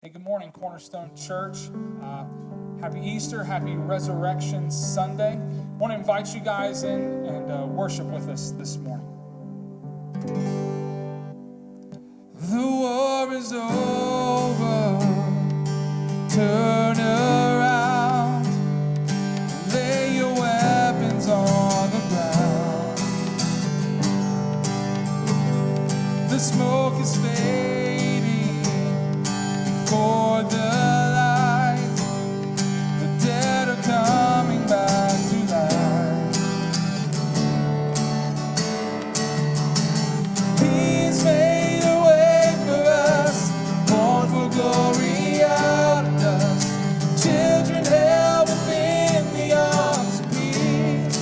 Hey, good morning, Cornerstone Church. Happy Easter, happy Resurrection Sunday. I want to invite you guys in and worship with us this morning. The war is over. Turn around. Lay your weapons on the ground. The smoke is fading for the light. The dead are coming back to life. He's made a way for us, born for glory out of dust. Children held within the arms of peace.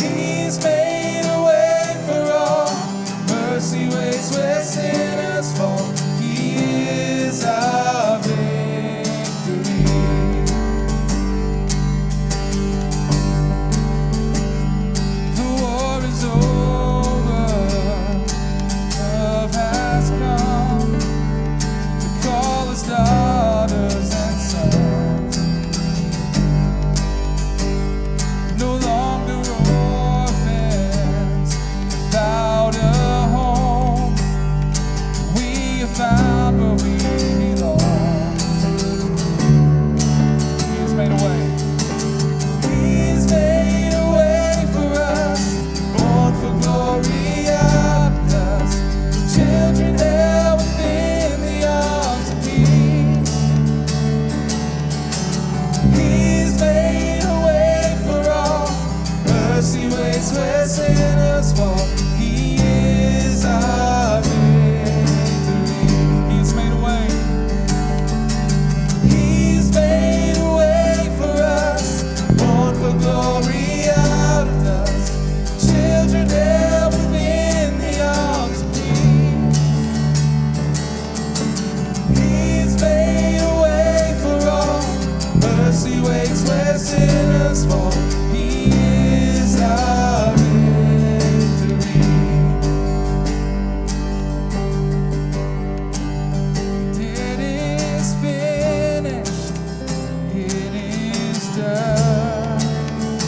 He's made a way for all. Mercy waits where sinners fall. Is our victory. The war is over. Love has come to call us daughters and sons. No longer orphans without a home. We have found where we belong. He has made a way. He's made a way for us, born for glory out of dust. Children held within the arms of peace. He's made a way for all. Mercy waits where sinners fall. He is our victory. He's made a way. He's made a way for us, born for glory out of dust. Children held within the arms of peace. He's made a way for all. Mercy waits where sinners fall. He is our victory. It is finished. It is done.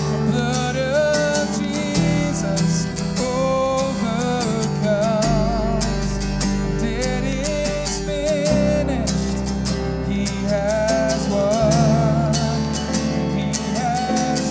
The blood of Jesus overcomes. It is finished. He has won. He has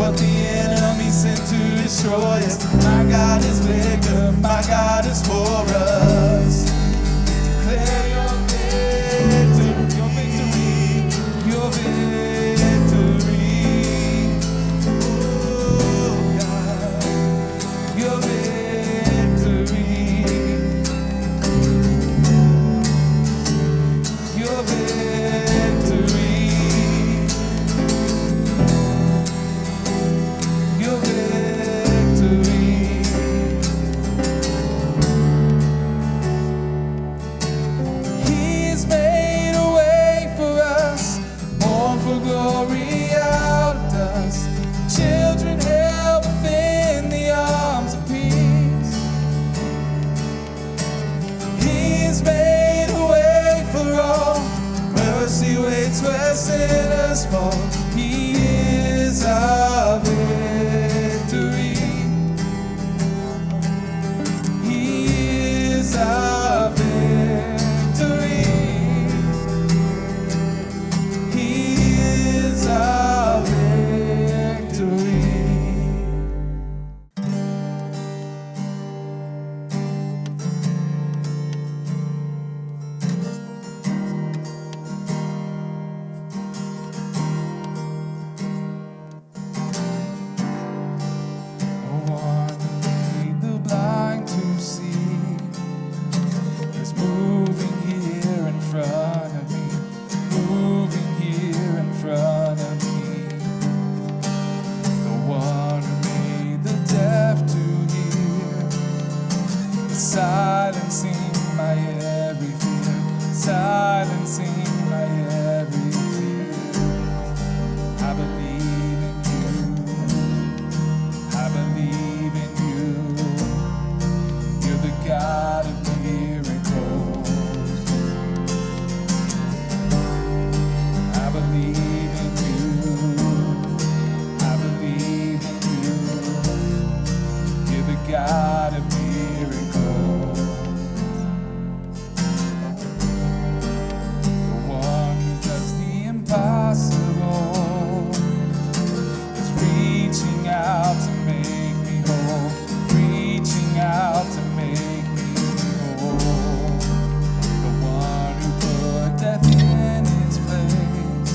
what the enemy sent to destroy us. My God is bigger, my God is for us. Declare your victory, your victory, your victory. Oh God, your victory, your victory, your victory. He's made a way for us, born for glory out of dust. Children held within the arms of peace. He's made a way for all. Mercy waits where sinners fall. He is our victory. He is our victory. He is our victory. The one who made the blind to see is moving here in front of me, moving here in front of me. The one who made the deaf to hear is silencing my every fear, silencing my every fear. I believe in you. I believe in you. You're the God of miracles. I believe in you. I believe in you. You're the God of miracles. The one who does the impossible is reaching out to make me whole, reaching out to make me whole. The one who put death in its place.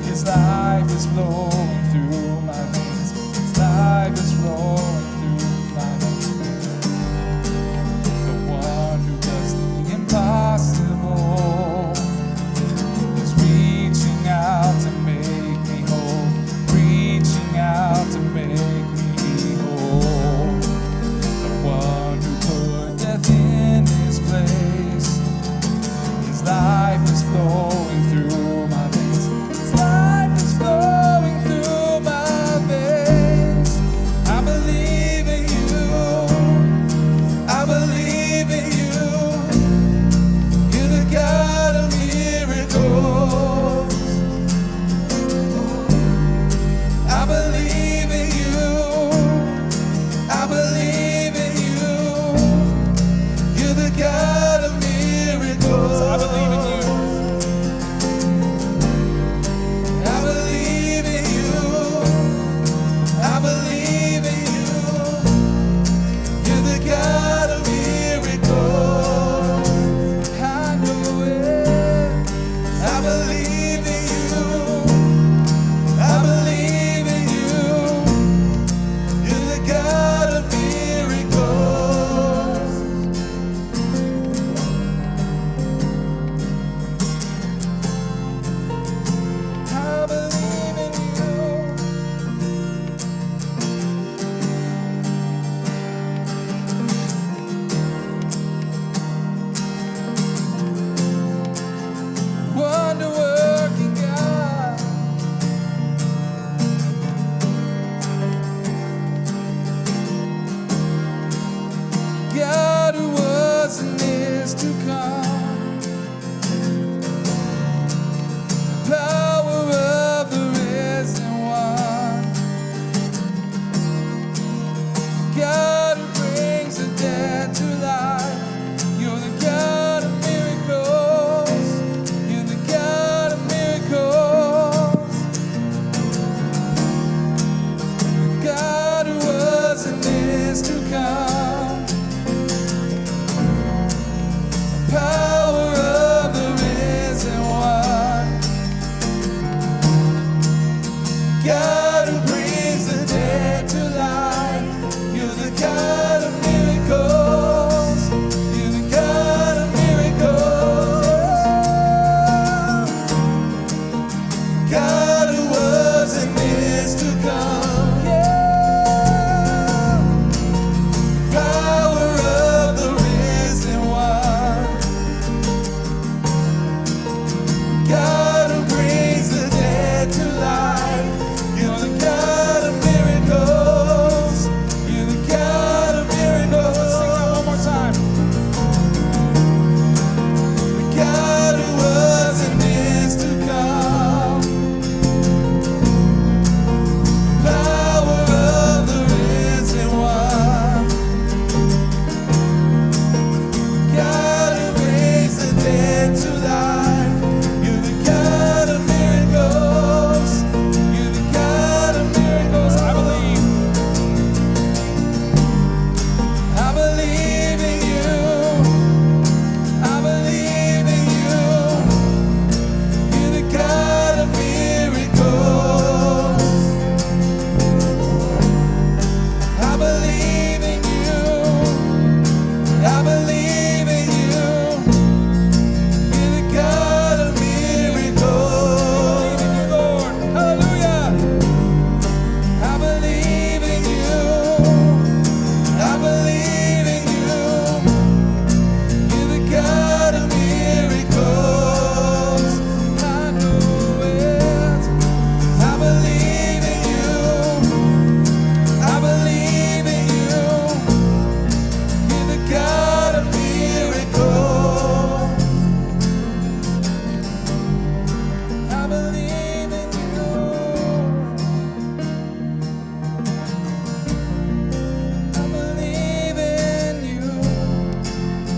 His life is flowing through my veins. His life is flowing through my veins. The one who does the impossible is reaching out to make me whole, reaching out to make me whole. The one who put death in his place. His life is flowing through my veins. His life is flowing through my veins. I believe God who brings the dead to life. You're the God of miracles. You're the God of miracles. God who was and is to come. Yeah. Power of the risen one. God who brings the dead to life. You're the God of miracles. You're the God of miracles. Let's sing that one more time. The God who was and is to come. Power of the risen one. God who brings the dead to life. You're the God of miracles. You're the God of miracles. I believe. I believe in you. I believe in you. You're the God of miracles. I believe in you. I believe in you. You're the God of miracles. I believe in you, Lord. Hallelujah. I believe in you. I believe in you. You're the God of miracles. I know it. I believe in you. I believe in you. You're the God of miracles. I believe in you. I believe in you.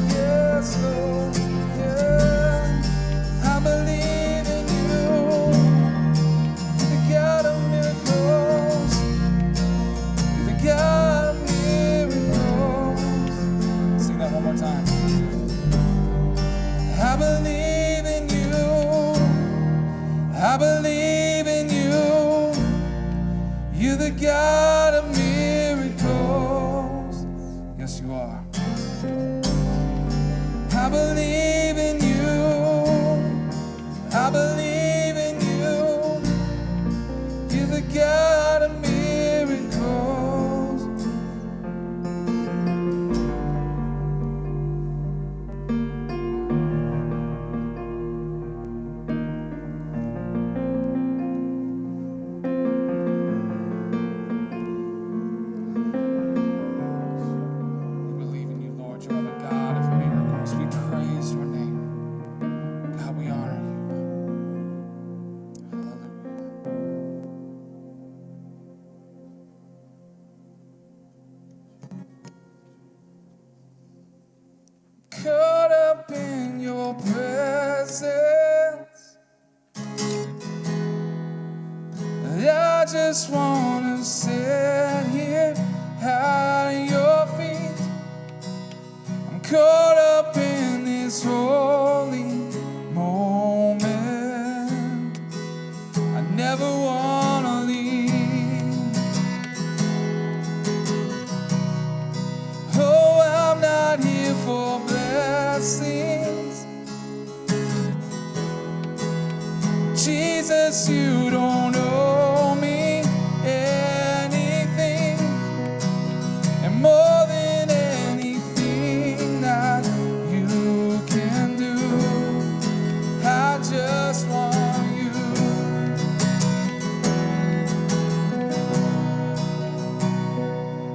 Yes, Lord. Yeah. I believe in you. You're the God of miracles. You're the God of miracles. Sing that one more time. I believe in you. I believe in you. You're the God of miracles. Yes, you are. I believe in you. I believe in you. You're the God of miracles. We believe in you, Lord. You are the God of miracles. We praise your name. God, we honor you. Hallelujah. Caught up in your presence, I just wanna sit here at your feet. I'm caught up in this holy moment. I never wanna leave. Oh, I'm not here for blessings. Jesus, you don't owe me anything. And more than anything that you can do, I just want you.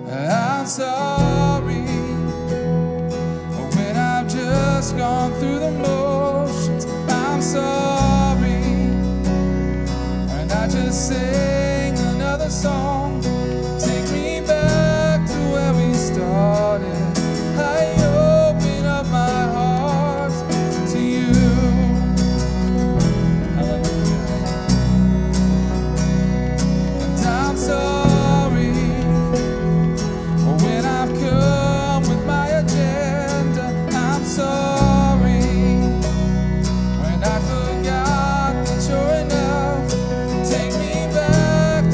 I'm sorry when I've just gone through the motions. I'm sorry when I just sing another song. Take me back to where we started. I open up my heart to you. Hallelujah. And I'm sorry when I've come with my agenda. I'm sorry when I forgot that you're enough. Take me back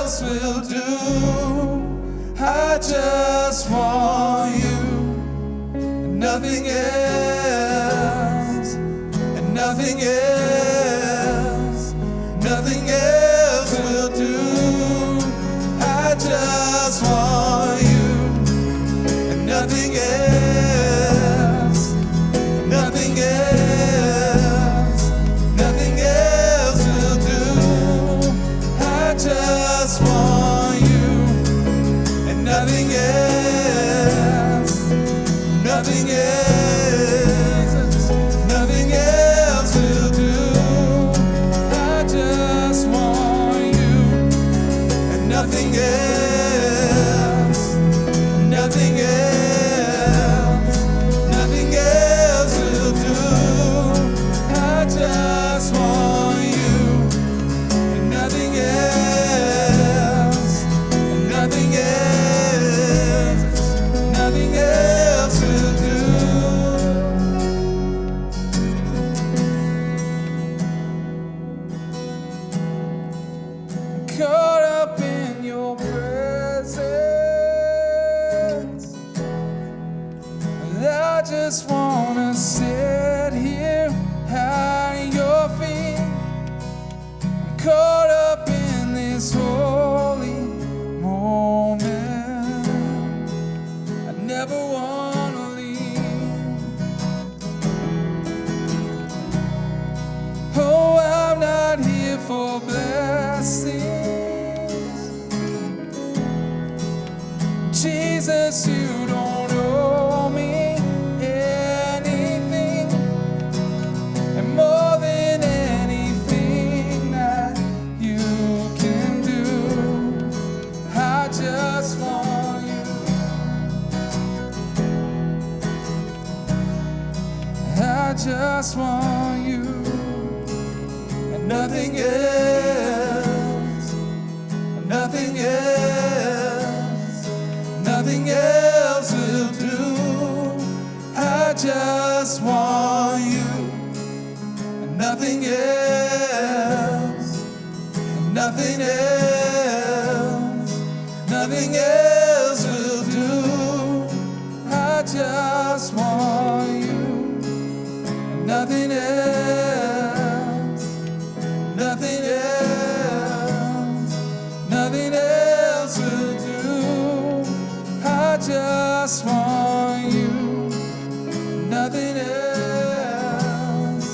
else will do. I just want you, and nothing else, and nothing else, nothing else will do. I just want you, and nothing else, nothing else, nothing else will do. I just want you, and nothing else, nothing else, nothing else will do. I just want you, and nothing else, nothing else, nothing else will do. I just want you, and nothing else, and nothing else, nothing else will do. Caught up in your presence, I just wanna sit here at your feet. Caught up in this holy moment, I never wanna leave. Oh, I'm not here for blessings, Jesus, you don't owe me anything, and more than anything that you can do, I just want you, I just want you, and nothing else, nothing else, nothing else will do. I just want you, and nothing else, nothing else, nothing else will do. I just want you, and nothing else, nothing else, nothing else will do. I just want you, nothing else,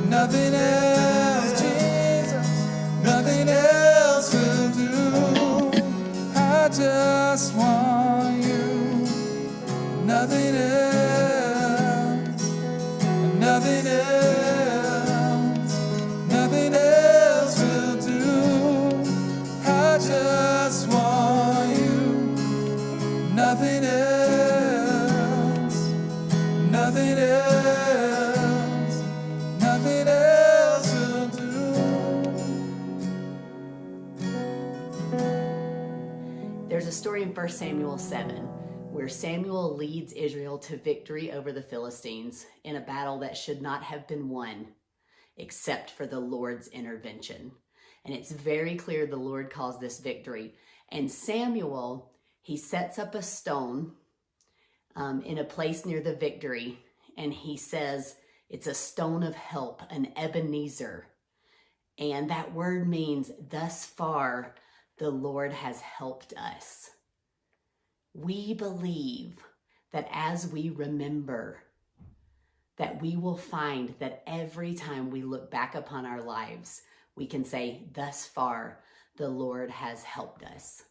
nothing else, Jesus, nothing else will do. I just want you, nothing else, nothing else, nothing else will do. I just want you, nothing else, nothing else, nothing else will do. There's a story in 1 Samuel 7 where Samuel leads Israel to victory over the Philistines in a battle that should not have been won except for the Lord's intervention. And it's very clear the Lord caused this victory. And Samuel, he sets up a stone in a place near the victory, and he says it's a stone of help, an Ebenezer. And that word means thus far the Lord has helped us. We believe that as we remember, that we will find that every time we look back upon our lives, we can say, thus far, the Lord has helped us.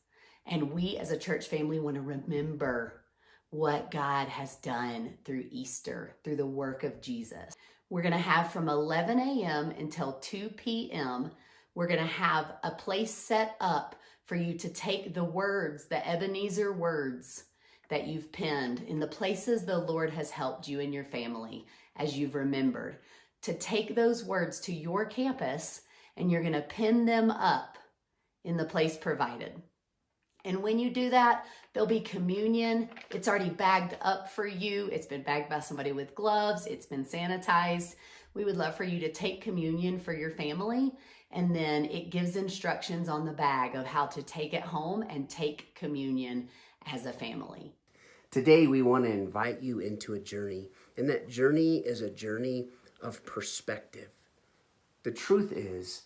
And we as a church family want to remember what God has done through Easter, through the work of Jesus. We're going to have from 11 a.m. until 2 p.m., we're going to have a place set up for you to take the words, the Ebenezer words that you've penned in the places the Lord has helped you and your family as you've remembered, to take those words to your campus, and you're going to pin them up in the place provided. And when you do that, there'll be communion. It's already bagged up for you. It's been bagged by somebody with gloves. It's been sanitized. We would love for you to take communion for your family. And then it gives instructions on the bag of how to take it home and take communion as a family. Today, we want to invite you into a journey, and that journey is a journey of perspective. The truth is,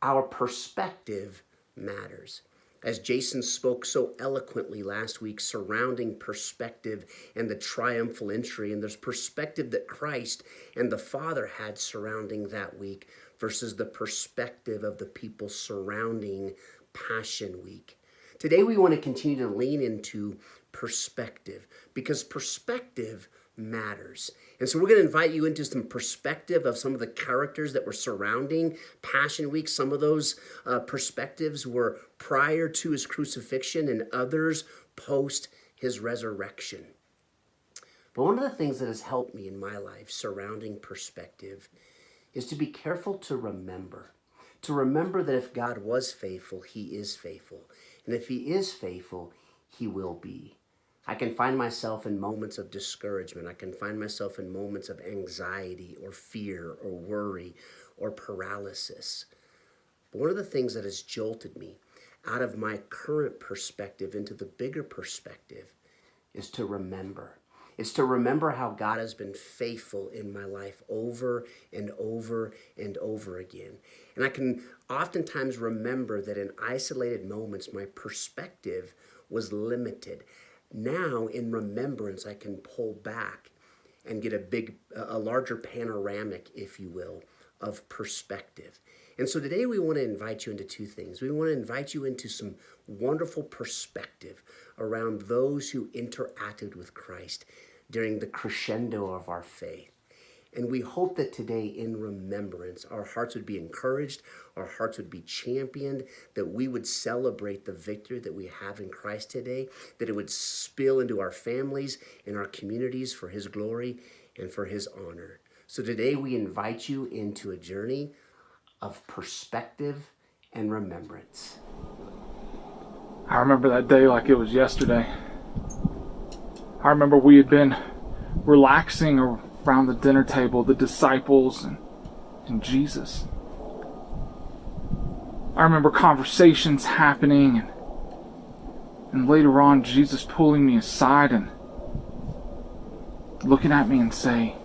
our perspective matters. As Jason spoke so eloquently last week surrounding perspective and the triumphal entry, and there's perspective that Christ and the Father had surrounding that week versus the perspective of the people surrounding Passion Week. Today we want to continue to lean into perspective because perspective matters. And so we're going to invite you into some perspective of some of the characters that were surrounding Passion Week. Some of those perspectives were prior to his crucifixion and others post his resurrection. But one of the things that has helped me in my life surrounding perspective is to be careful to remember that if God was faithful, he is faithful. And if he is faithful, he will be. I can find myself in moments of discouragement. I can find myself in moments of anxiety or fear or worry or paralysis. But one of the things that has jolted me out of my current perspective into the bigger perspective is to remember. It's to remember how God has been faithful in my life over and over and over again. And I can oftentimes remember that in isolated moments, my perspective was limited. Now, in remembrance, I can pull back and get a larger panoramic, if you will, of perspective. And so today we want to invite you into two things. We want to invite you into some wonderful perspective around those who interacted with Christ during the crescendo of our faith. And we hope that today, in remembrance, our hearts would be encouraged, our hearts would be championed, that we would celebrate the victory that we have in Christ today, that it would spill into our families and our communities for his glory and for his honor. So today we invite you into a journey of perspective and remembrance. I remember that day like it was yesterday. I remember we had been relaxing around the dinner table, the disciples and Jesus. I remember conversations happening and later on Jesus pulling me aside and looking at me and saying,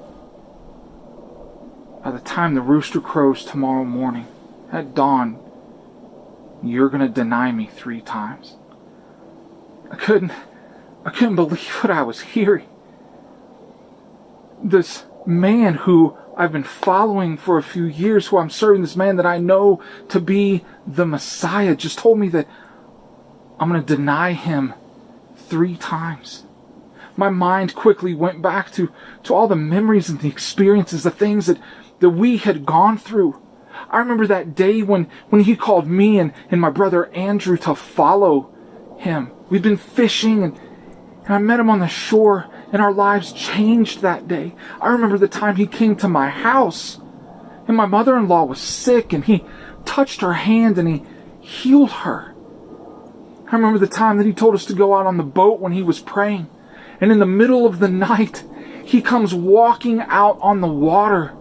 by the time the rooster crows tomorrow morning, at dawn, you're going to deny me 3 times. I couldn't believe what I was hearing. This man who I've been following for a few years, who I'm serving, this man that I know to be the Messiah, just told me that I'm going to deny him 3 times. My mind quickly went back to all the memories and the experiences, the things that we had gone through. I remember that day when he called me and my brother Andrew to follow him. We'd been fishing and I met him on the shore and our lives changed that day. I remember the time he came to my house and my mother-in-law was sick and he touched her hand and he healed her. I remember the time that he told us to go out on the boat when he was praying. And in the middle of the night, he comes walking out on the water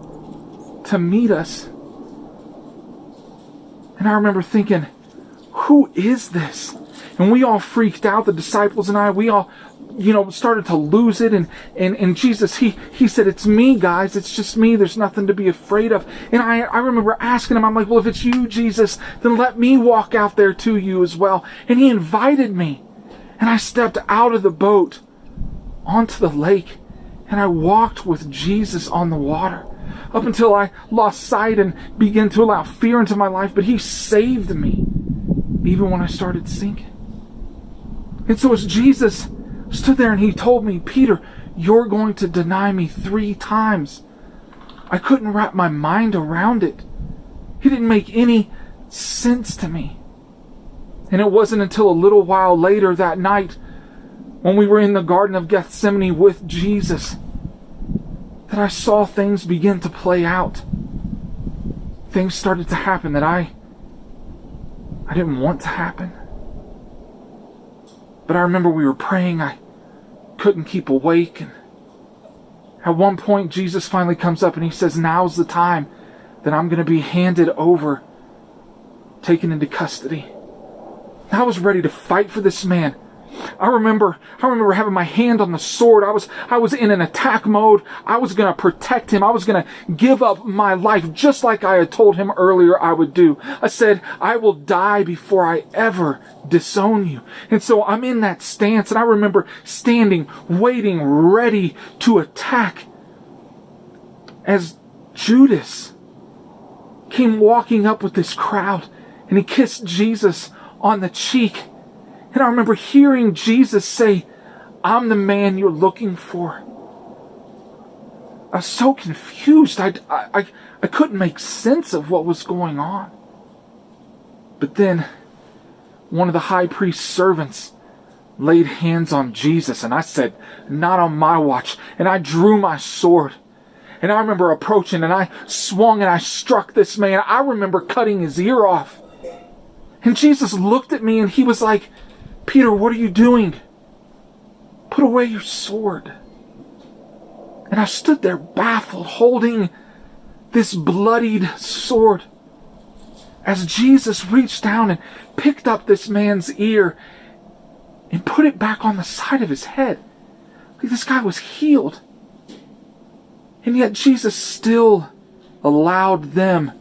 to meet us. And I remember thinking, who is this? And we all freaked out, the disciples and I, we all, started to lose it. And Jesus, he said, it's me, guys. It's just me. There's nothing to be afraid of. And I remember asking him, I'm like, well, if it's you, Jesus, then let me walk out there to you as well. And he invited me. And I stepped out of the boat onto the lake. And I walked with Jesus on the water up until I lost sight and began to allow fear into my life. But he saved me even when I started sinking. And so as Jesus stood there and he told me, Peter, you're going to deny me 3 times. I couldn't wrap my mind around it. It didn't make any sense to me. And it wasn't until a little while later that night when we were in the Garden of Gethsemane with Jesus that I saw things begin to play out. Things started to happen that I didn't want to happen. But I remember we were praying. I couldn't keep awake. And at one point, Jesus finally comes up and he says, now's the time that I'm going to be handed over taken into custody. I was ready to fight for this man. I remember having my hand on the sword. I was in an attack mode. I was going to protect him. I was going to give up my life just like I had told him earlier I would do. I said, I will die before I ever disown you. And so I'm in that stance, and I remember standing, waiting, ready to attack as Judas came walking up with this crowd, and he kissed Jesus on the cheek. And I remember hearing Jesus say, I'm the man you're looking for. I was so confused. I couldn't make sense of what was going on. But then one of the high priest's servants laid hands on Jesus, and I said, not on my watch. And I drew my sword. And I remember approaching, and I swung and I struck this man. I remember cutting his ear off. And Jesus looked at me and he was like, Peter, what are you doing? Put away your sword. And I stood there baffled, holding this bloodied sword, as Jesus reached down and picked up this man's ear and put it back on the side of his head. Like this guy was healed. And yet Jesus still allowed them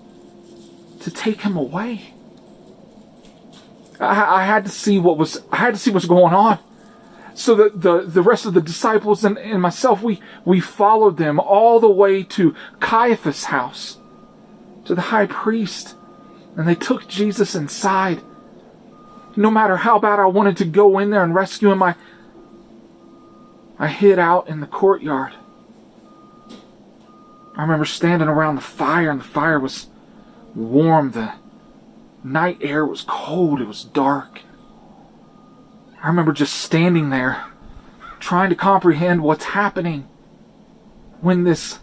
to take him away. I had to see what's going on. So the rest of the disciples and myself, we followed them all the way to Caiaphas' house, to the high priest. And they took Jesus inside. No matter how bad I wanted to go in there and rescue him, I hid out in the courtyard. I remember standing around the fire, and the fire was warm. The night air was cold. It was dark. I remember just standing there, trying to comprehend what's happening, when this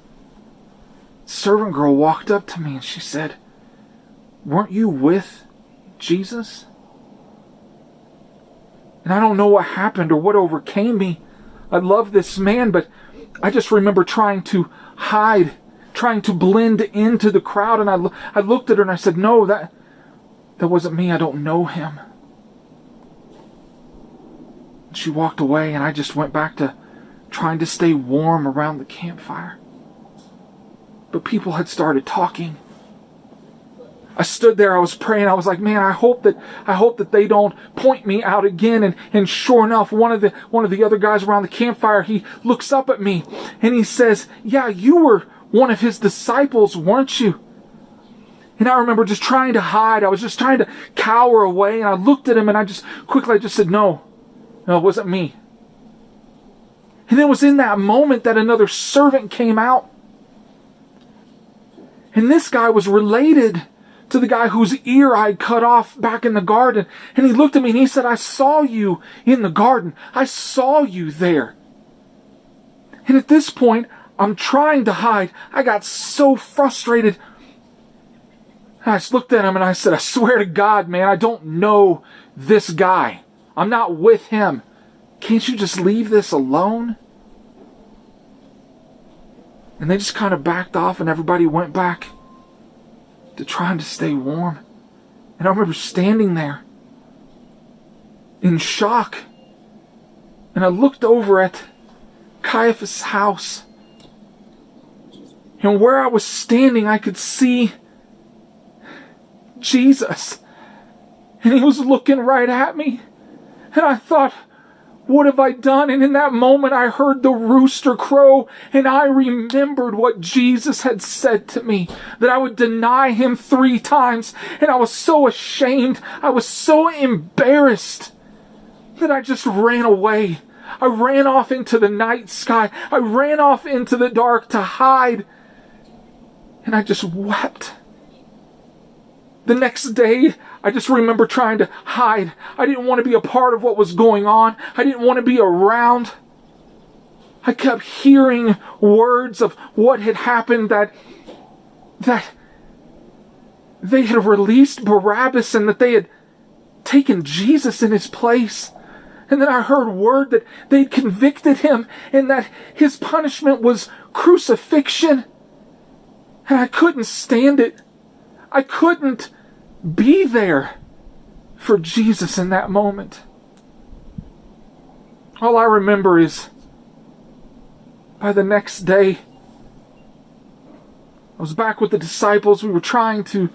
servant girl walked up to me and she said, weren't you with Jesus? And I don't know what happened or what overcame me. I love this man, but I just remember trying to hide, trying to blend into the crowd. And I looked at her and I said, no, that wasn't me. I don't know him. And she walked away, and I just went back to trying to stay warm around the campfire. But people had started talking. I stood there, I was praying, I was like, man, I hope that they don't point me out again. And sure enough, one of the other guys around the campfire, he looks up at me and he says, yeah, you were one of his disciples, weren't you? And I remember just trying to hide. I was just trying to cower away, and I looked at him and I just said, no, it wasn't me. And it was in that moment that another servant came out. And this guy was related to the guy whose ear I'd cut off back in the garden. And he looked at me and he said, I saw you in the garden. I saw you there. And at this point, I'm trying to hide. I got so frustrated. I just looked at him and I said, I swear to God, man, I don't know this guy. I'm not with him. Can't you just leave this alone? And they just kind of backed off, and everybody went back to trying to stay warm. And I remember standing there in shock. And I looked over at Caiaphas' house. And where I was standing, I could see Jesus. And he was looking right at me. And I thought, what have I done? And in that moment, I heard the rooster crow, and I remembered what Jesus had said to me, that I would deny him 3 times. And I was so ashamed. I was so embarrassed that I just ran away. I ran off into the night sky. I ran off into the dark to hide. And I just wept. The next day, I just remember trying to hide. I didn't want to be a part of what was going on. I didn't want to be around. I kept hearing words of what had happened, that they had released Barabbas and that they had taken Jesus in his place. And then I heard word that they'd convicted him and that his punishment was crucifixion. And I couldn't stand it. I couldn't be there for Jesus in that moment. All I remember is by the next day, I was back with the disciples. We were trying to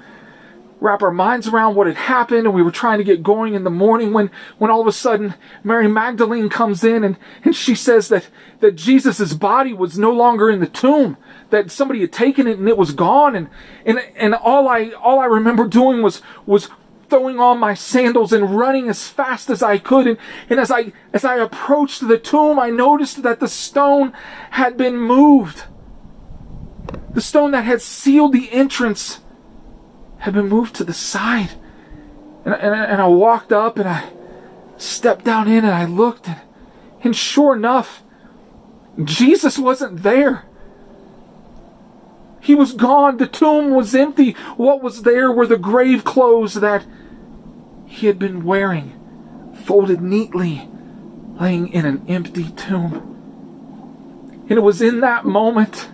wrap our minds around what had happened, and we were trying to get going in the morning when all of a sudden Mary Magdalene comes in and she says that Jesus' body was no longer in the tomb, that somebody had taken it and it was gone. And all I remember doing was throwing on my sandals and running as fast as I could. And as I approached the tomb, I noticed that the stone had been moved. The stone that had sealed the entrance had been moved to the side. And I walked up and I stepped down in and I looked, and sure enough, Jesus wasn't there. He was gone. The tomb was empty. What was there were the grave clothes that he had been wearing, folded neatly, laying in an empty tomb. And it was in that moment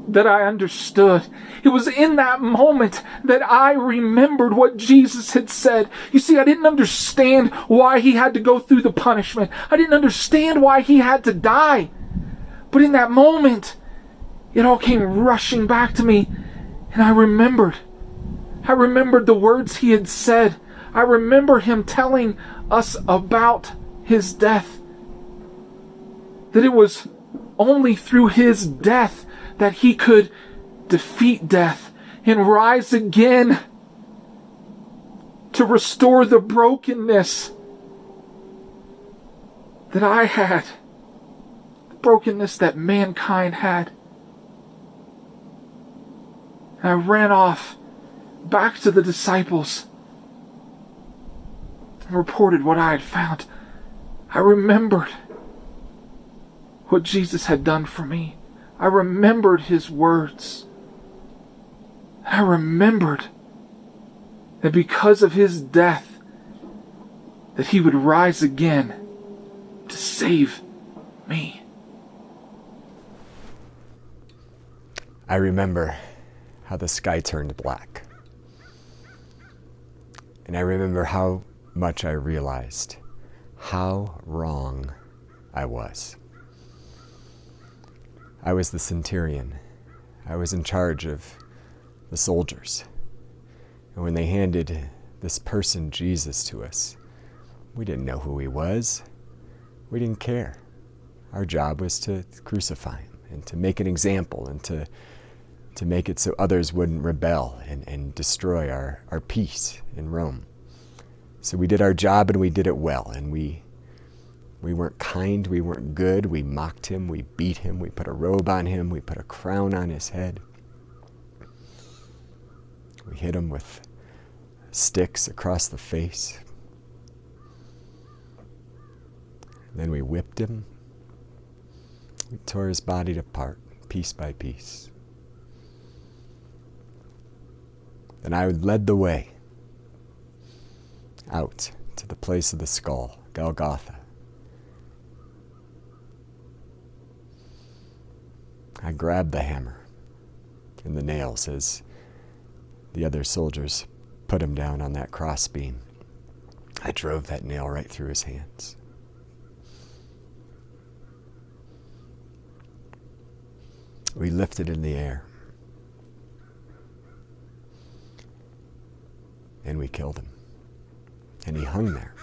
that I understood. It was in that moment that I remembered what Jesus had said. You see, I didn't understand why he had to go through the punishment. I didn't understand why he had to die. But in that moment, it all came rushing back to me, and I remembered. I remembered the words he had said. I remember him telling us about his death. That it was only through his death that he could defeat death and rise again to restore the brokenness that I had, the brokenness that mankind had. And I ran off back to the disciples and reported what I had found. I remembered what Jesus had done for me. I remembered his words. I remembered that because of his death, that he would rise again to save me. I remember how the sky turned black. And I remember how much I realized how wrong I was. I was the centurion. I was in charge of the soldiers. And when they handed this person, Jesus, to us, we didn't know who he was. We didn't care. Our job was to crucify him and to make an example and to make it so others wouldn't rebel and destroy our peace in Rome. So we did our job and we did it well. And we weren't kind, we weren't good, we mocked him, we beat him, we put a robe on him, we put a crown on his head. We hit him with sticks across the face. Then we whipped him. We tore his body apart, piece by piece. Then I led the way out to the place of the skull, Golgotha. I grabbed the hammer and the nails as the other soldiers put him down on that crossbeam. I drove that nail right through his hands. We lifted in the air. And we killed him. And he hung there.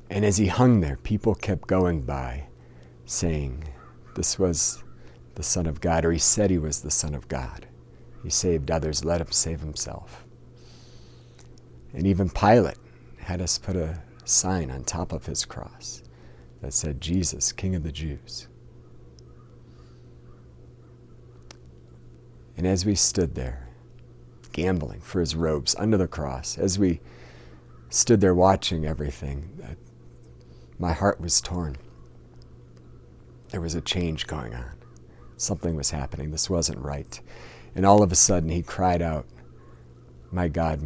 And as he hung there, people kept going by saying, this was the Son of God, or he said he was the Son of God. He saved others, let him save himself. And even Pilate had us put a sign on top of his cross that said, Jesus, King of the Jews. And as we stood there, gambling for his robes under the cross, as we stood there watching everything, my heart was torn. There was a change going on. Something was happening. This wasn't right. And all of a sudden he cried out, my God,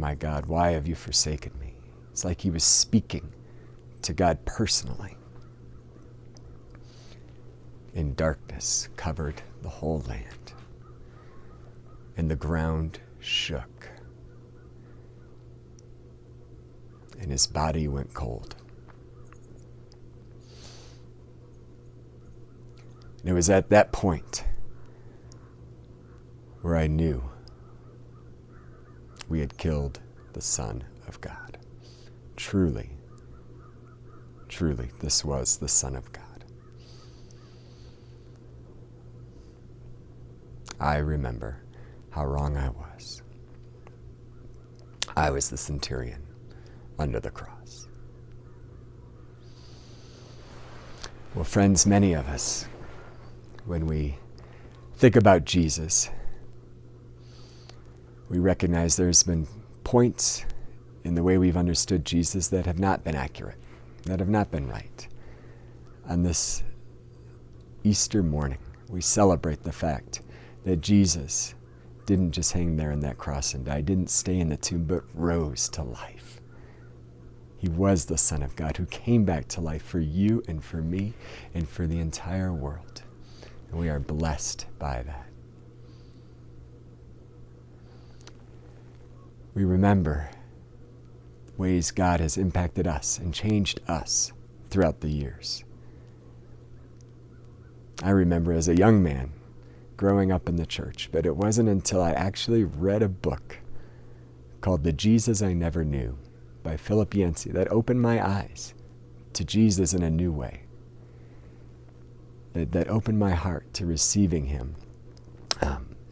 why have you forsaken me? It's like he was speaking to God personally. And darkness covered the whole land. And the ground shook, and his body went cold. And it was at that point where I knew we had killed the Son of God. Truly, truly, this was the Son of God. I remember how wrong I was. I was the centurion under the cross. Well, friends, many of us, when we think about Jesus, we recognize there's been points in the way we've understood Jesus that have not been accurate, that have not been right. On this Easter morning, we celebrate the fact that Jesus didn't just hang there on that cross and die, didn't stay in the tomb, but rose to life. He was the Son of God who came back to life for you and for me and for the entire world. And we are blessed by that. We remember ways God has impacted us and changed us throughout the years. I remember as a young man growing up in the church, but it wasn't until I actually read a book called The Jesus I Never Knew by Philip Yancey that opened my eyes to Jesus in a new way. That opened my heart to receiving him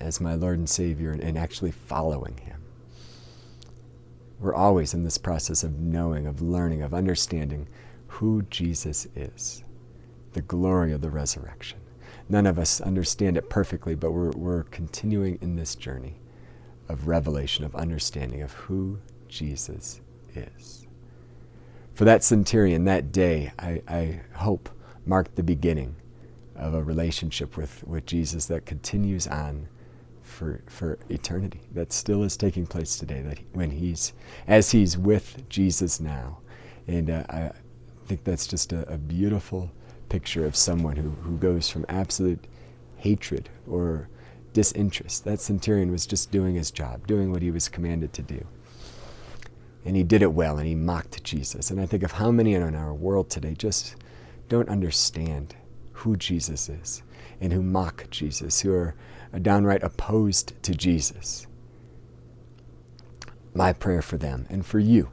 as my Lord and Savior and actually following him. We're always in this process of knowing, of learning, of understanding who Jesus is, the glory of the resurrection. None of us understand it perfectly, but we're continuing in this journey of revelation, of understanding of who Jesus is. For that centurion, that day, I hope marked the beginning of a relationship with Jesus that continues on for eternity, that still is taking place today, that as he's with Jesus now. And I think that's just a beautiful picture of someone who goes from absolute hatred or disinterest. That centurion was just doing his job, doing what he was commanded to do. And he did it well, and he mocked Jesus. And I think of how many in our world today just don't understand who Jesus is and who mock Jesus, who are downright opposed to Jesus. My prayer for them and for you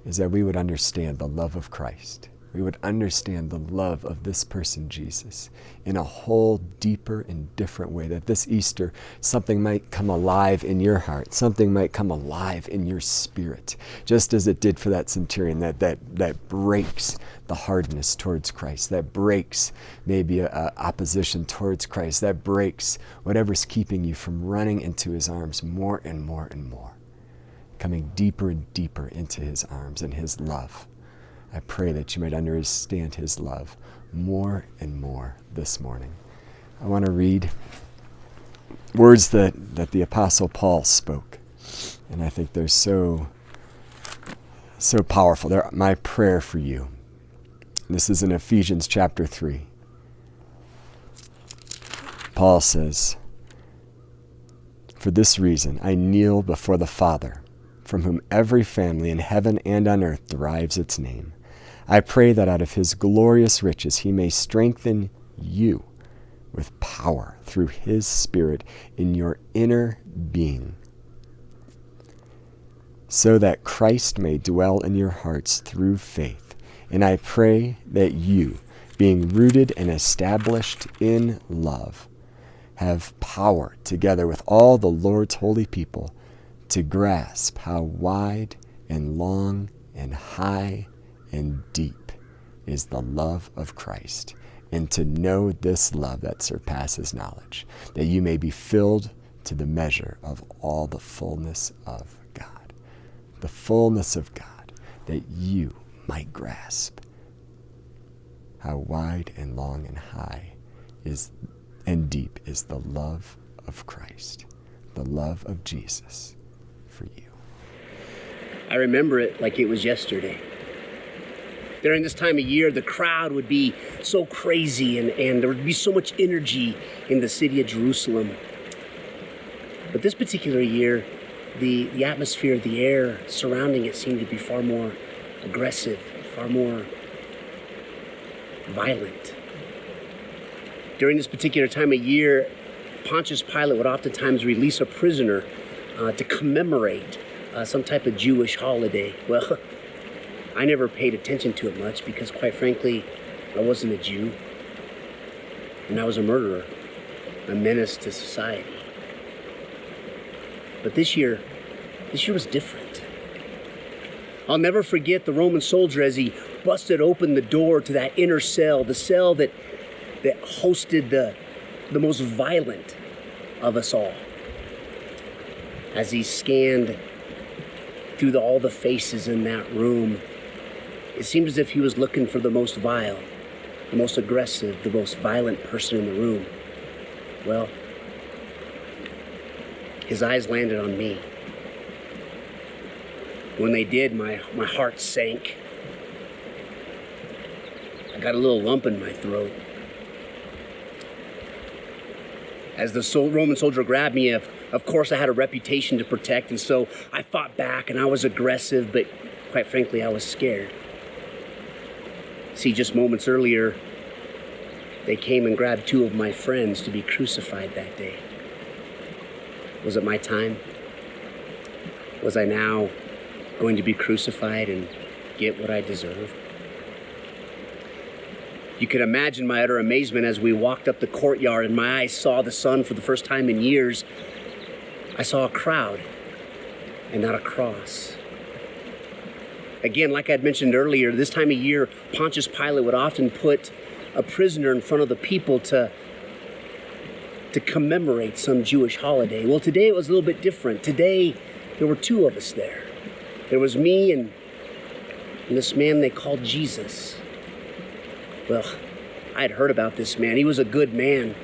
is that we would understand the love of Christ. We would understand the love of this person, Jesus, in a whole deeper and different way, that this Easter, something might come alive in your heart, something might come alive in your spirit, just as it did for that centurion, that breaks the hardness towards Christ, that breaks maybe a opposition towards Christ, that breaks whatever's keeping you from running into his arms more and more and more, coming deeper and deeper into his arms and his love. I pray that you might understand his love more and more this morning. I want to read words that the Apostle Paul spoke, and I think they're so powerful. They're my prayer for you. This is in Ephesians chapter 3. Paul says, "For this reason I kneel before the Father, from whom every family in heaven and on earth derives its name. I pray that out of his glorious riches he may strengthen you with power through his Spirit in your inner being, so that Christ may dwell in your hearts through faith. And I pray that you, being rooted and established in love, have power together with all the Lord's holy people to grasp how wide and long and high and deep is the love of Christ, and to know this love that surpasses knowledge, that you may be filled to the measure of all the fullness of God." The fullness of God, that you might grasp how wide and long and high is and deep is the love of Christ, the love of Jesus for you. I remember it like it was yesterday. During this time of year, the crowd would be so crazy and there would be so much energy in the city of Jerusalem. But this particular year, the atmosphere, the air surrounding it seemed to be far more aggressive, far more violent. During this particular time of year, Pontius Pilate would oftentimes release a prisoner to commemorate some type of Jewish holiday. Well, I never paid attention to it much because, quite frankly, I wasn't a Jew, and I was a murderer, a menace to society. But this year was different. I'll never forget the Roman soldier as he busted open the door to that inner cell, the cell that hosted the most violent of us all. As he scanned through all the faces in that room, it seemed as if he was looking for the most vile, the most aggressive, the most violent person in the room. Well, his eyes landed on me. When they did, my heart sank. I got a little lump in my throat. As the Roman soldier grabbed me, of course I had a reputation to protect, and so I fought back and I was aggressive, but quite frankly, I was scared. See, just moments earlier, they came and grabbed 2 of my friends to be crucified that day. Was it my time? Was I now going to be crucified and get what I deserve? You can imagine my utter amazement as we walked up the courtyard and my eyes saw the sun for the first time in years. I saw a crowd and not a cross. Again, like I'd mentioned earlier, this time of year, Pontius Pilate would often put a prisoner in front of the people to commemorate some Jewish holiday. Well, today it was a little bit different. Today, there were 2 of us there. There was me and this man they called Jesus. Well, I had heard about this man. He was a good man.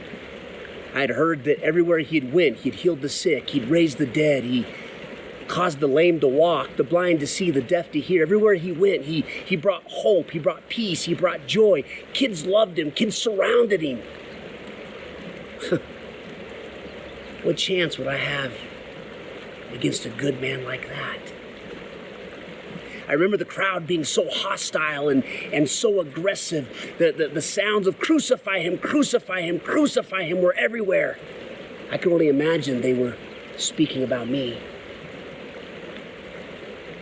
I had heard that everywhere he'd went, he'd healed the sick, he'd raised the dead, he caused the lame to walk, the blind to see, the deaf to hear. Everywhere he went, he brought hope, he brought peace, he brought joy. Kids loved him, kids surrounded him. What chance would I have against a good man like that? I remember the crowd being so hostile and so aggressive. The sounds of crucify him, crucify him, crucify him were everywhere. I can only imagine they were speaking about me.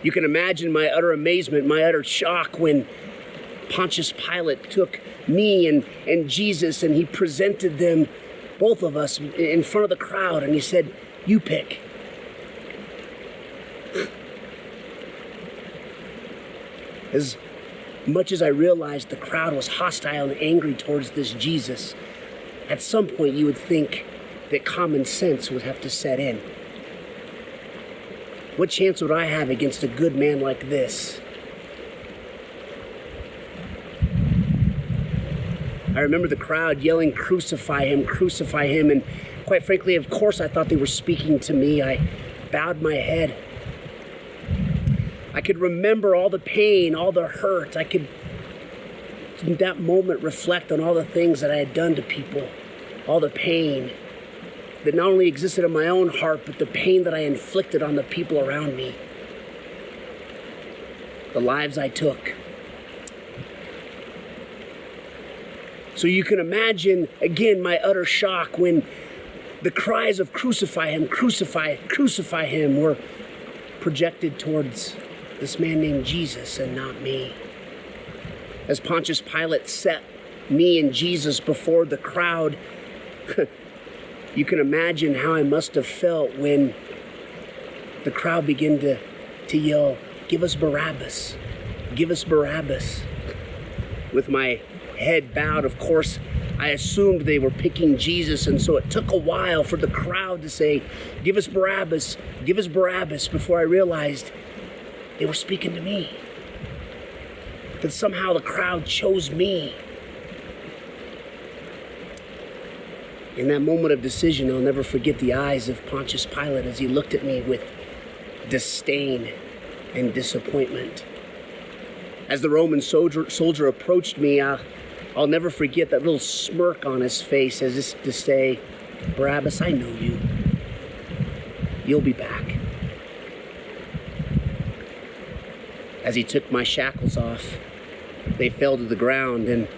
You can imagine my utter amazement, my utter shock when Pontius Pilate took me and Jesus and he presented them, both of us, in front of the crowd, and he said, "You pick." As much as I realized the crowd was hostile and angry towards this Jesus, at some point you would think that common sense would have to set in. What chance would I have against a good man like this? I remember the crowd yelling, crucify him, and quite frankly, of course, I thought they were speaking to me. I bowed my head. I could remember all the pain, all the hurt. I could, in that moment, reflect on all the things that I had done to people, all the pain that not only existed in my own heart, but the pain that I inflicted on the people around me, the lives I took. So you can imagine, again, my utter shock when the cries of crucify him, crucify, crucify him were projected towards this man named Jesus and not me. As Pontius Pilate set me and Jesus before the crowd, you can imagine how I must have felt when the crowd began to yell, "Give us Barabbas, give us Barabbas." With my head bowed, of course, I assumed they were picking Jesus, and so it took a while for the crowd to say, "Give us Barabbas, give us Barabbas," before I realized they were speaking to me. That somehow the crowd chose me. In that moment of decision, I'll never forget the eyes of Pontius Pilate as he looked at me with disdain and disappointment. As the Roman soldier approached me, I'll never forget that little smirk on his face as if to say, "Barabbas, I know you. You'll be back." As he took my shackles off, they fell to the ground. And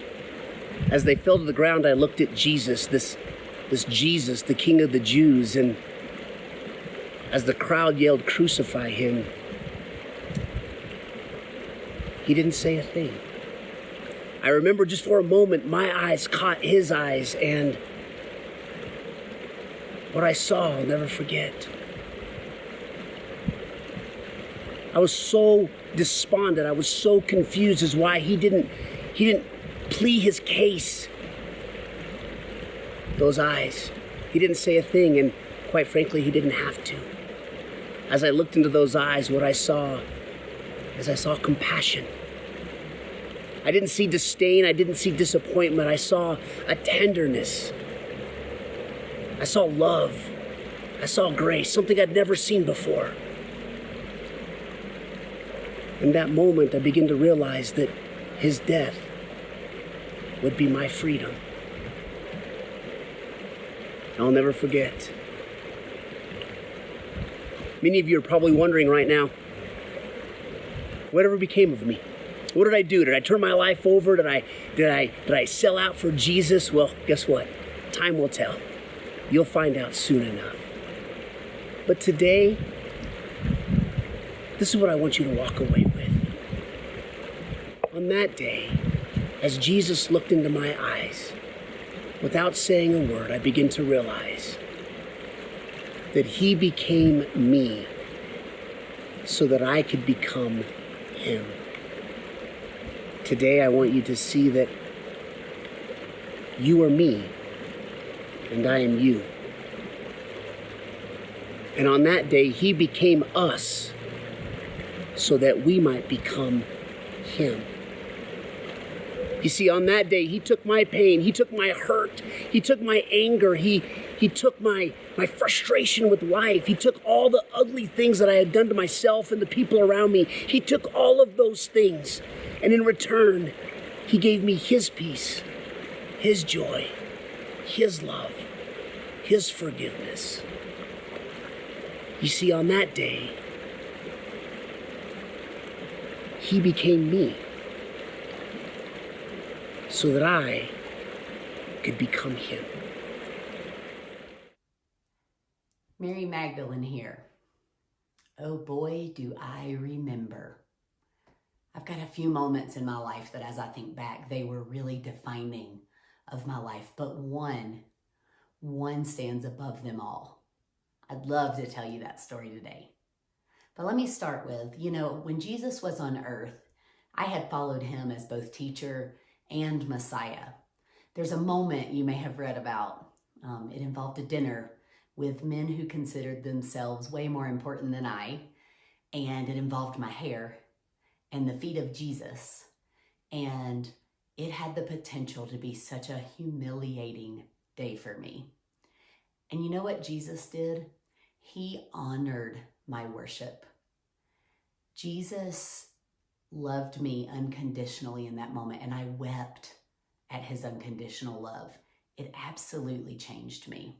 as they fell to the ground, I looked at Jesus, this Jesus, the King of the Jews. And as the crowd yelled, "Crucify him," he didn't say a thing. I remember just for a moment, my eyes caught his eyes, and what I saw, I'll never forget. I was so despondent. I was so confused as why he didn't plead his case. Those eyes. He didn't say a thing, and quite frankly, he didn't have to. As I looked into those eyes, what I saw is I saw compassion. I didn't see disdain. I didn't see disappointment. I saw a tenderness. I saw love. I saw grace, something I'd never seen before. In that moment, I began to realize that his death would be my freedom. I'll never forget. Many of you are probably wondering right now, whatever became of me? What did I do? Did I turn my life over? Did I sell out for Jesus? Well, guess what? Time will tell. You'll find out soon enough. But today, this is what I want you to walk away with. On that day, as Jesus looked into my eyes, without saying a word, I began to realize that he became me so that I could become him. Today, I want you to see that you are me and I am you. And on that day, he became us so that we might become him. You see, on that day, he took my pain, he took my hurt, he took my anger, he took my frustration with life, he took all the ugly things that I had done to myself and the people around me. He took all of those things, and in return, he gave me his peace, his joy, his love, his forgiveness. You see, on that day, he became me so that I could become him. Mary Magdalene here. Oh boy, do I remember. I've got a few moments in my life that as I think back, they were really defining of my life, but one stands above them all. I'd love to tell you that story today. But let me start with, when Jesus was on earth, I had followed him as both teacher and Messiah. There's a moment you may have read about. It involved a dinner with men who considered themselves way more important than I, and it involved my hair and the feet of Jesus. And it had the potential to be such a humiliating day for me. And you know what Jesus did? He honored my worship. Jesus loved me unconditionally in that moment, and I wept at his unconditional love. It absolutely changed me.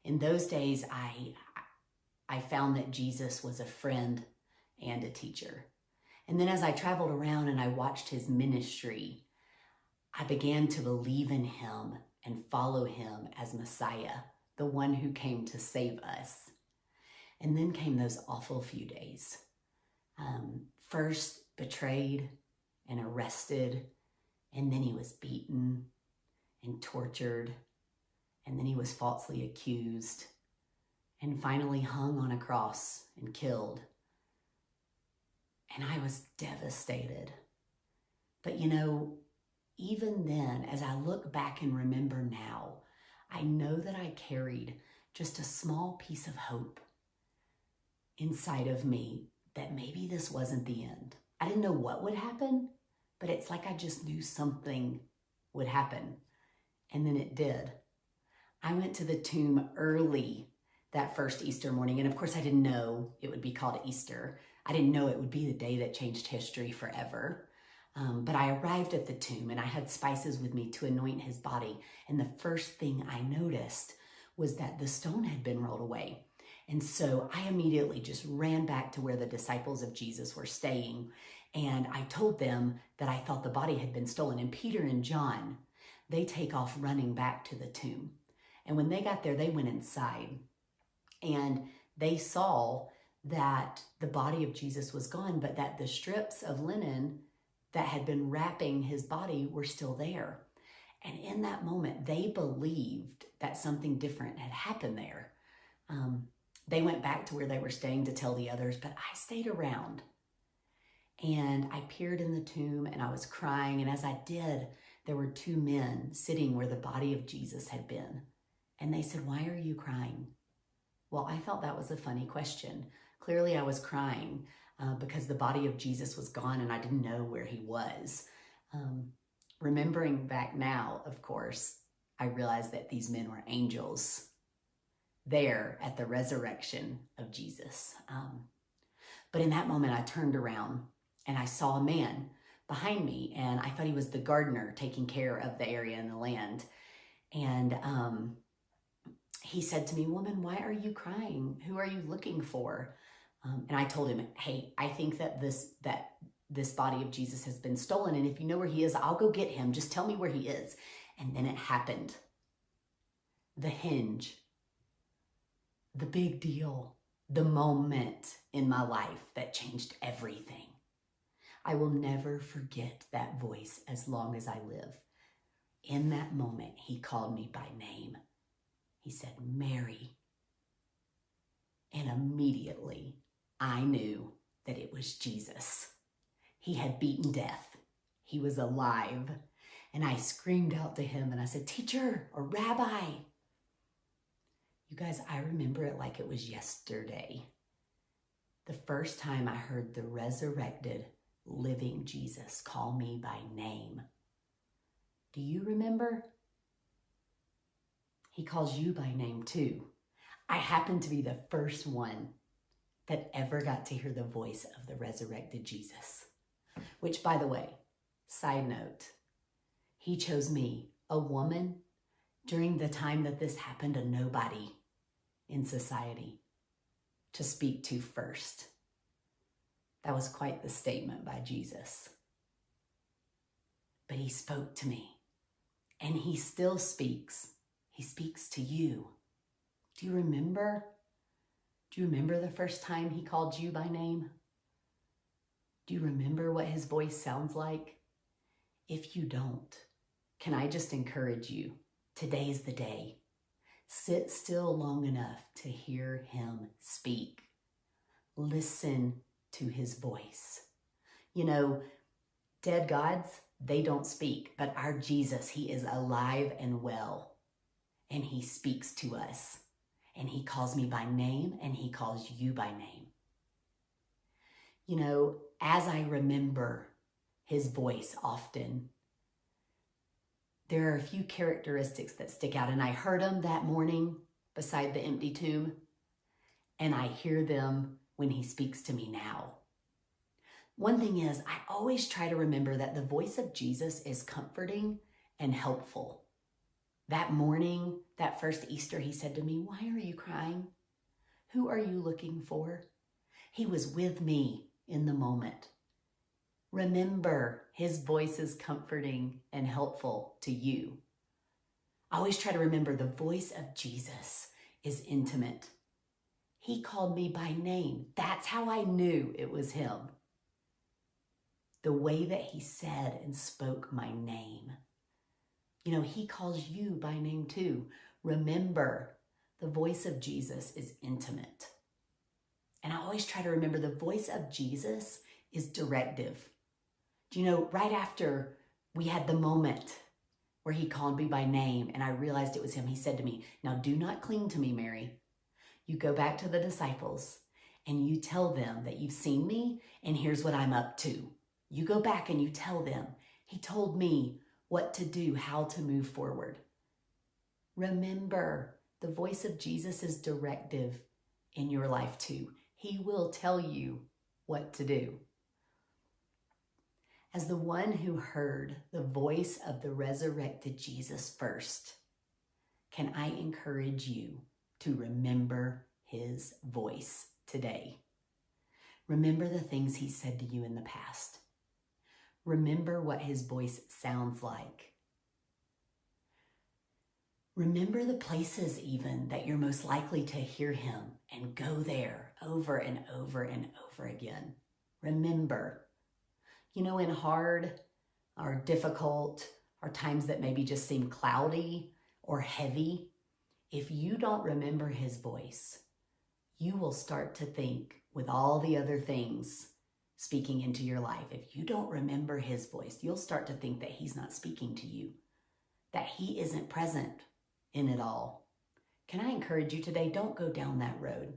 In those days, I found that Jesus was a friend and a teacher. And then as I traveled around and I watched his ministry, I began to believe in him and follow him as Messiah, the one who came to save us. And then came those awful few days. First betrayed and arrested, and then he was beaten and tortured, and then he was falsely accused, and finally hung on a cross and killed. And I was devastated. But even then, as I look back and remember now, I know that I carried just a small piece of hope inside of me that maybe this wasn't the end. I didn't know what would happen, but it's like I just knew something would happen. And then it did. I went to the tomb early that first Easter morning. And of course, I didn't know it would be called Easter. I didn't know it would be the day that changed history forever. But I arrived at the tomb and I had spices with me to anoint his body. And the first thing I noticed was that the stone had been rolled away. And so I immediately just ran back to where the disciples of Jesus were staying. And I told them that I thought the body had been stolen. And Peter and John, they take off running back to the tomb. And when they got there, they went inside and they saw that the body of Jesus was gone, but that the strips of linen that had been wrapping his body were still there. And in that moment, they believed that something different had happened there. They went back to where they were staying to tell the others, but I stayed around. And I peered in the tomb and I was crying. And as I did, there were two men sitting where the body of Jesus had been. And they said, "Why are you crying?" Well, I felt that was a funny question. Clearly I was crying because the body of Jesus was gone and I didn't know where he was. Remembering back now, of course, I realized that these men were angels there at the resurrection of Jesus. But in that moment, I turned around and I saw a man behind me, and I thought he was the gardener taking care of the area and the land. And he said to me, "Woman, why are you crying? Who are you looking for?" And I told him, "Hey, I think that this body of Jesus has been stolen, and if you know where he is, I'll go get him. Just tell me where he is." And then it happened. The hinge, the big deal, the moment in my life that changed everything. I will never forget that voice as long as I live. In that moment, he called me by name. He said, "Mary." And immediately I knew that it was Jesus. He had beaten death. He was alive. And I screamed out to him and I said, "Teacher," or "Rabbi." You guys, I remember it like it was yesterday. The first time I heard the resurrected, living Jesus call me by name. Do you remember? He calls you by name too. I happen to be the first one that ever got to hear the voice of the resurrected Jesus. Which, by the way, side note, he chose me, a woman, during the time that this happened, a nobody in society, to speak to first. That was quite the statement by Jesus. But he spoke to me, and he still speaks. He speaks to you. Do you remember? Do you remember the first time he called you by name? Do you remember what his voice sounds like? If you don't, can I just encourage you? Today's the day. Sit still long enough to hear him speak. Listen to his voice. You know, dead gods, they don't speak, but our Jesus, he is alive and well, and he speaks to us, and he calls me by name, and he calls you by name. You know, as I remember his voice often, there are a few characteristics that stick out, and I heard them that morning beside the empty tomb, and I hear them when he speaks to me now. One thing is, I always try to remember that the voice of Jesus is comforting and helpful. That morning, that first Easter, he said to me, "Why are you crying? Who are you looking for?" He was with me in the moment. Remember, his voice is comforting and helpful to you. I always try to remember the voice of Jesus is intimate. He called me by name. That's how I knew it was him. The way that he said and spoke my name. You know, he calls you by name too. Remember, the voice of Jesus is intimate. And I always try to remember the voice of Jesus is directive. Do you know, right after we had the moment where he called me by name and I realized it was him, he said to me, "Now do not cling to me, Mary. You go back to the disciples and you tell them that you've seen me and here's what I'm up to. You go back and you tell them, he told me what to do, how to move forward." Remember, the voice of Jesus is directive in your life too. He will tell you what to do. As the one who heard the voice of the resurrected Jesus first, can I encourage you to remember his voice today. Remember the things he said to you in the past. Remember what his voice sounds like. Remember the places even that you're most likely to hear him, and go there over and over and over again. Remember, in hard or difficult or times that maybe just seem cloudy or heavy, if you don't remember his voice, you will start to think with all the other things speaking into your life. If you don't remember his voice, you'll start to think that he's not speaking to you, that he isn't present in it all. Can I encourage you today? Don't go down that road.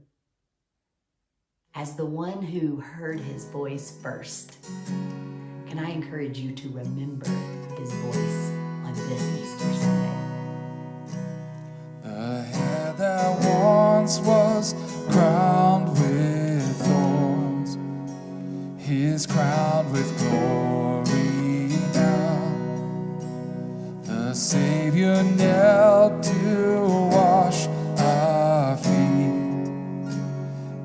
As the one who heard his voice first, can I encourage you to remember his voice on this Easter Sunday? The hair that once was crowned with thorns is crowned with glory now. The Savior knelt to wash our feet.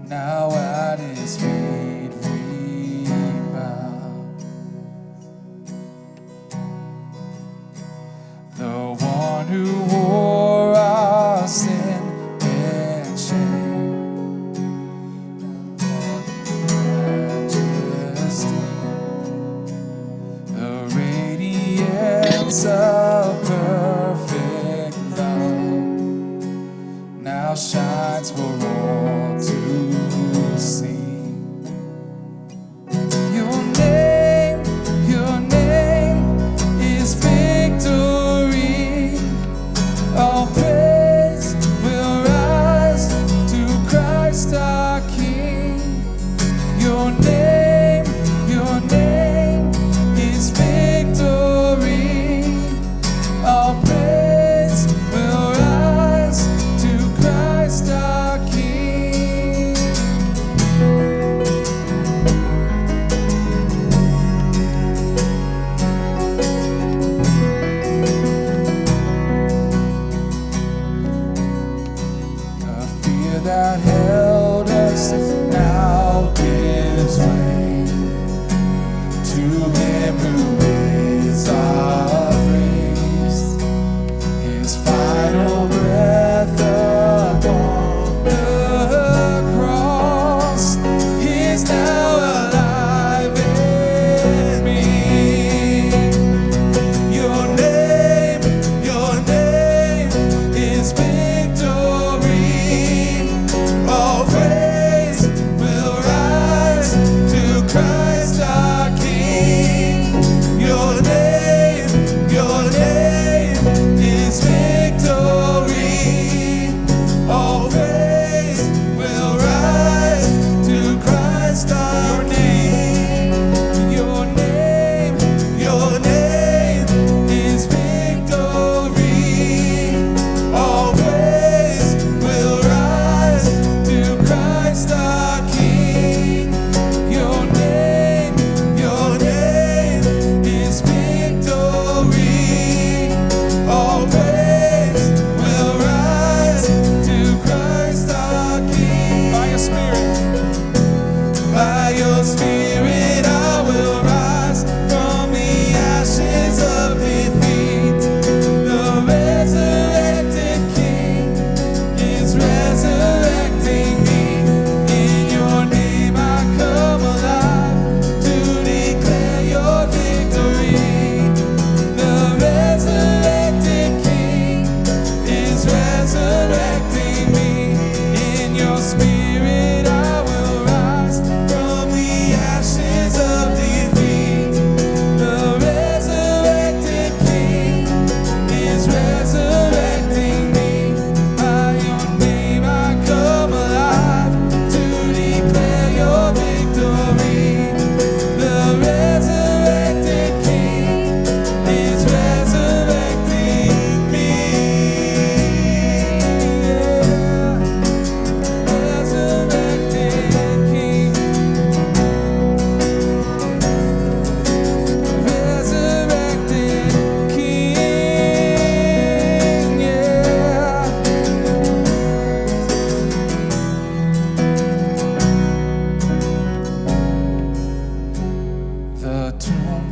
Now at his feet we bow. The one who wore our sin and shame, majesty, the radiance of perfect love, now shines for all to see. Your name is victory. All praise will rise to Christ our King. Your name is victory. All praise will rise to Christ our King. The fear that held us now gives way to him who is our praise. His final breath upon the cross is now alive in me. Your name is victory. All praise will rise to Christ our King.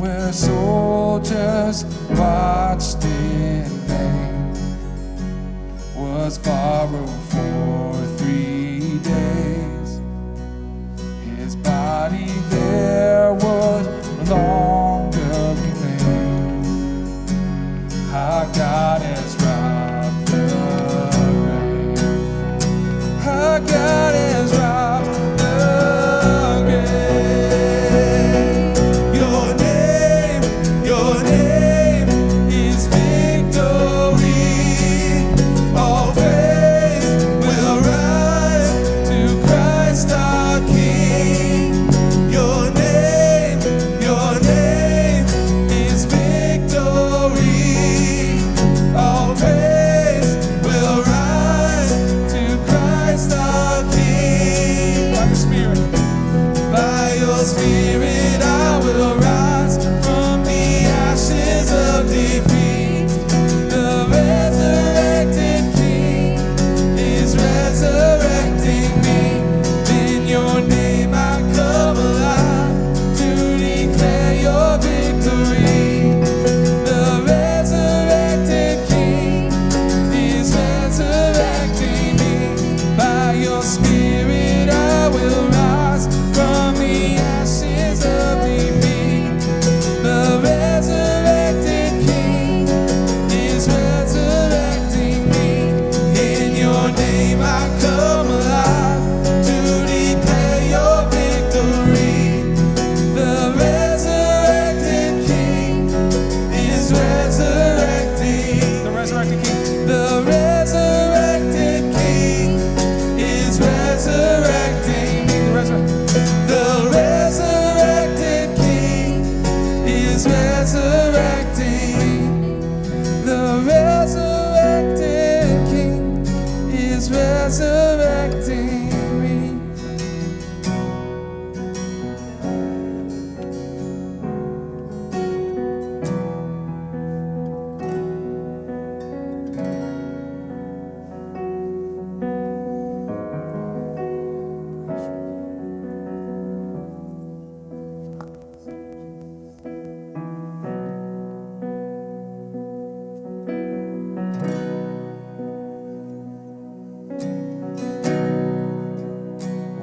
where soldiers watched in vain, was borrowed for 3 days. His body there would no longer remain. Our God has robbed the grave. Our God has robbed the grave. Your name is victory. All praise will rise to Christ our King. Your name is victory. All praise will rise to Christ our King. By your Spirit, I will rise from the ashes of defeat. The resurrected King is resurrecting me. In your name I come alive to declare your victory. The resurrected King is resurrecting me. By your Spirit I will rise from the ashes of defeat. The resurrected King is resurrecting me. In your name I come alive to declare your victory. The resurrected King is resurrecting. The resurrected King. The resurrected King is resurrecting me. The resurrected King is resurrecting. The resurrected King is resurrecting me.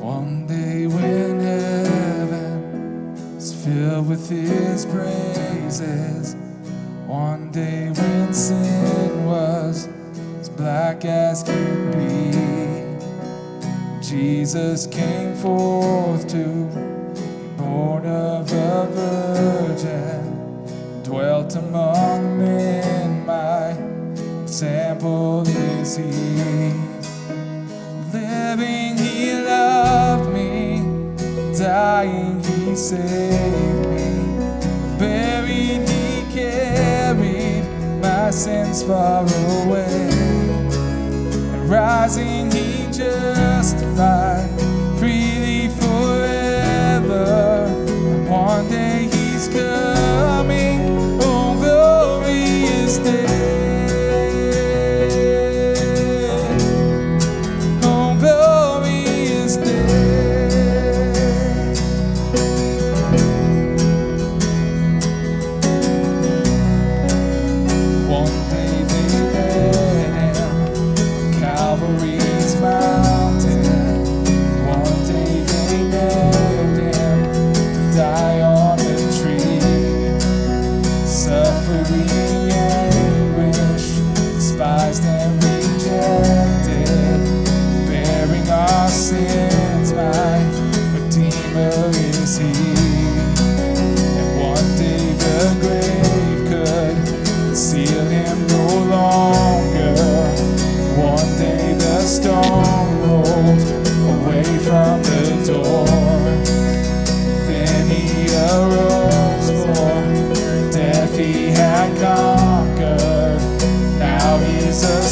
One day when heaven is filled with his praises, one day when sin was as black as can be, Jesus came forth to be born of a virgin, dwelt among men, my example is he. Living, he loved me. Dying, he saved me. Buried, he carried my sins far away. And rising, he justified freely forever. And one day he's coming. Oh, glorious day.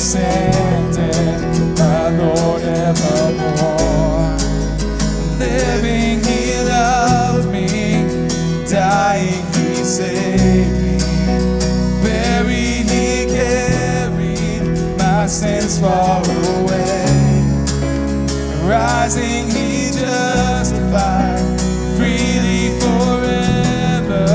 Ascended, my Lord evermore. Living, he loved me. Dying, he saved me. Buried, he carried my sins far away. Rising, he justified freely forever.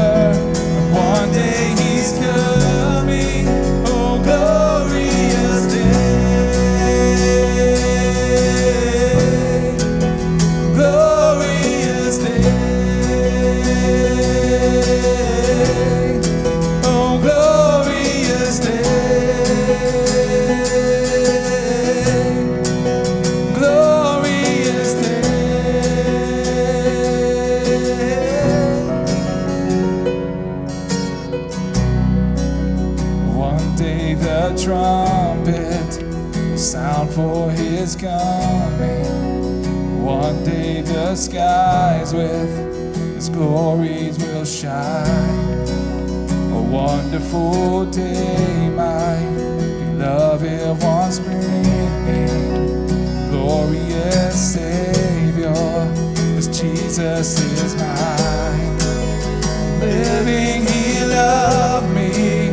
trumpet will sound for his coming. One day the skies with his glories will shine. A wonderful day, my beloved ones bringing. Glorious Savior, this Jesus is mine. Living, he loved me.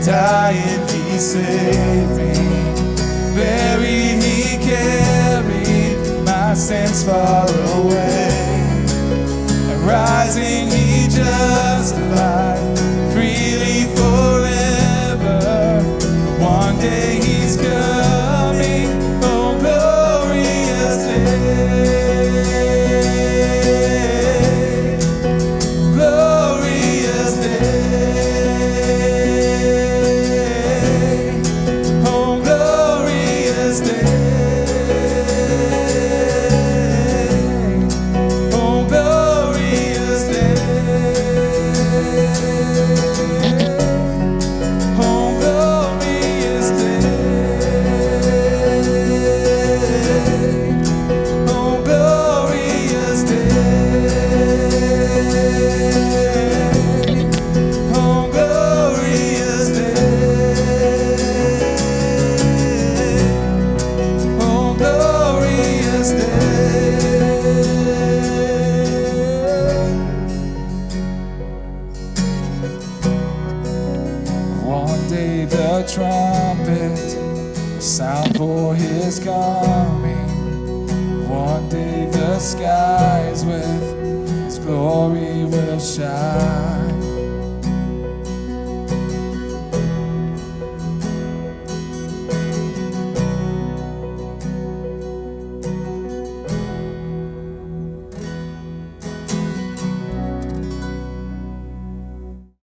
Dying, he saved me. Buried, he carried my sins far away. And rising, he justified freely forever. One day he's coming. Oh, glorious day. Glorious day. Oh, glorious day. Oh, glorious day. Oh, glorious day. Oh, glorious day. Oh, glorious day. Oh, glorious day. One day the trumpet will sound for his coming. One day the skies with his glory will shine.